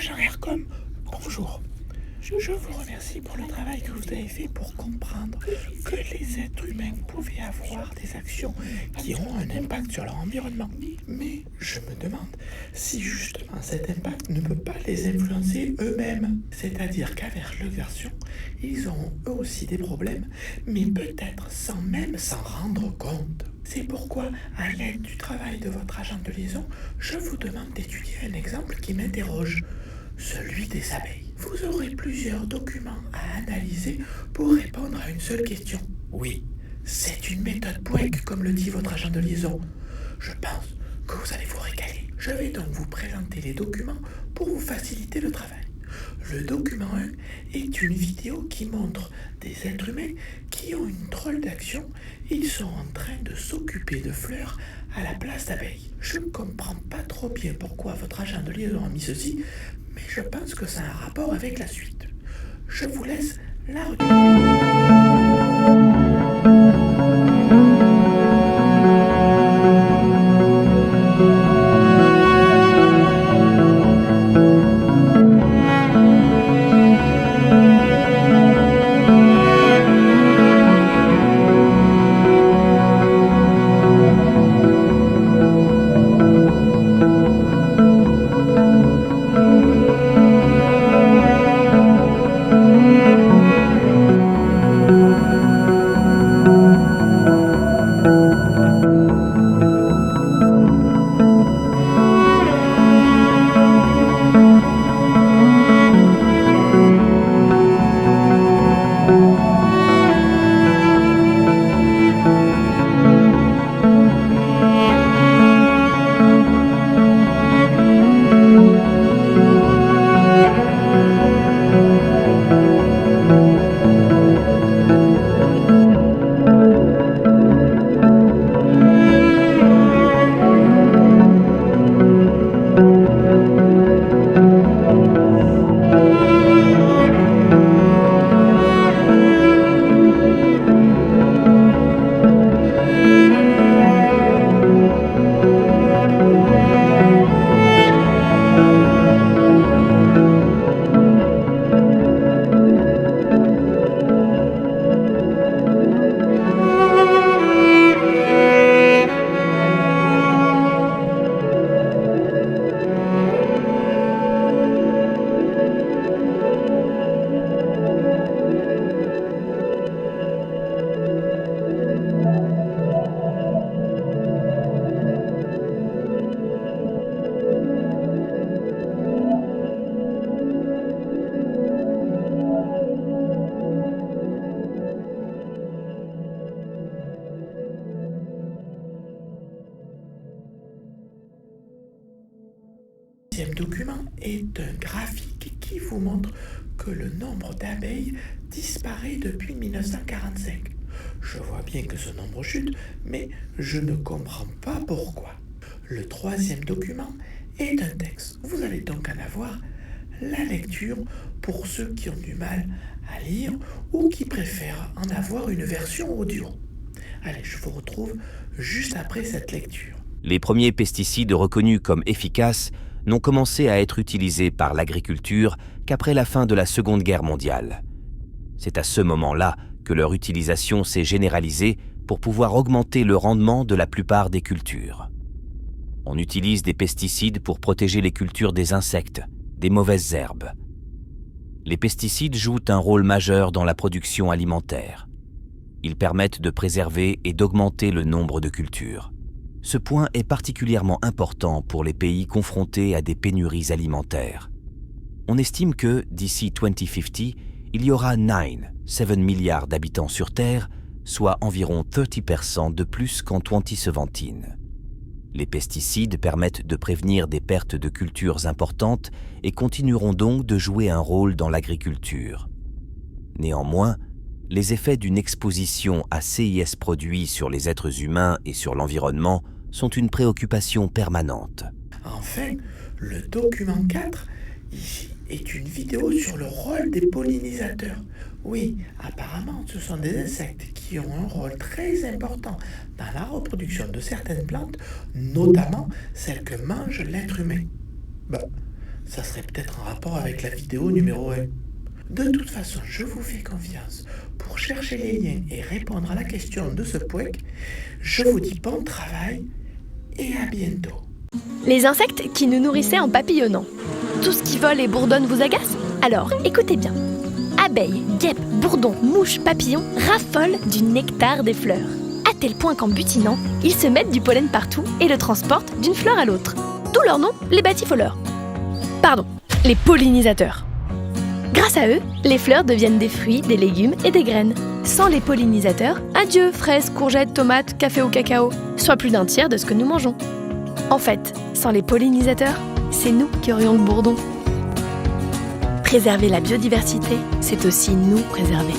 Agent Aircom, bonjour. Je vous remercie pour le travail que vous avez fait pour comprendre que les êtres humains pouvaient avoir des actions qui ont un impact sur leur environnement. Mais je me demande si justement cet impact ne peut pas les influencer eux-mêmes. C'est-à-dire qu'avec leur version, ils auront eux aussi des problèmes, mais peut-être sans même s'en rendre compte. C'est pourquoi, à l'aide du travail de votre agent de liaison, je vous demande d'étudier un exemple qui m'interroge, celui des abeilles. Vous aurez plusieurs documents à analyser pour répondre à une seule question. Oui, c'est une méthode Bouek, comme le dit votre agent de liaison. Je pense que vous allez vous régaler. Je vais donc vous présenter les documents pour vous faciliter le travail. Le document 1 est une vidéo qui montre des êtres humains qui ont une drôle d'action. Ils sont en train de s'occuper de fleurs à la place d'abeilles. Je ne comprends pas trop bien pourquoi votre agent de liaison a mis ceci, mais je pense que ça a un rapport avec la suite. Je vous laisse la regarder. 2e document est un graphique qui vous montre que le nombre d'abeilles disparaît depuis 1945. Je vois bien que ce nombre chute, mais je ne comprends pas pourquoi. Le 3e document est un texte. Vous allez donc en avoir la lecture pour ceux qui ont du mal à lire ou qui préfèrent en avoir une version audio. Allez, je vous retrouve juste après cette lecture. Les premiers pesticides reconnus comme efficaces n'ont commencé à être utilisés par l'agriculture qu'après la fin de la Seconde Guerre mondiale. C'est à ce moment-là que leur utilisation s'est généralisée pour pouvoir augmenter le rendement de la plupart des cultures. On utilise des pesticides pour protéger les cultures des insectes, des mauvaises herbes. Les pesticides jouent un rôle majeur dans la production alimentaire. Ils permettent de préserver et d'augmenter le nombre de cultures. Ce point est particulièrement important pour les pays confrontés à des pénuries alimentaires. On estime que, d'ici 2050, il y aura 7 milliards d'habitants sur Terre, soit environ 30% de plus qu'en 2017. Les pesticides permettent de prévenir des pertes de cultures importantes et continueront donc de jouer un rôle dans l'agriculture. Néanmoins, les effets d'une exposition à CIS produits sur les êtres humains et sur l'environnement sont une préoccupation permanente. Enfin, le document 4, ici, est une vidéo sur le rôle des pollinisateurs. Oui, apparemment, ce sont des insectes qui ont un rôle très important dans la reproduction de certaines plantes, notamment celles que mange l'être humain. Ça serait peut-être en rapport avec la vidéo numéro 1. De toute façon, je vous fais confiance. Pour chercher les liens et répondre à la question de ce POEC, je vous dis bon travail et à bientôt. Les insectes qui nous nourrissaient en papillonnant. Tout ce qui vole et bourdonne vous agace ? Alors, écoutez bien. Abeilles, guêpes, bourdons, mouches, papillons raffolent du nectar des fleurs, à tel point qu'en butinant, ils se mettent du pollen partout et le transportent d'une fleur à l'autre. D'où leur nom, les batifoleurs. Pardon, les pollinisateurs. Grâce à eux, les fleurs deviennent des fruits, des légumes et des graines. Sans les pollinisateurs, adieu fraises, courgettes, tomates, café ou cacao, soit plus d'un tiers de ce que nous mangeons. En fait, sans les pollinisateurs, c'est nous qui aurions le bourdon. Préserver la biodiversité, c'est aussi nous préserver.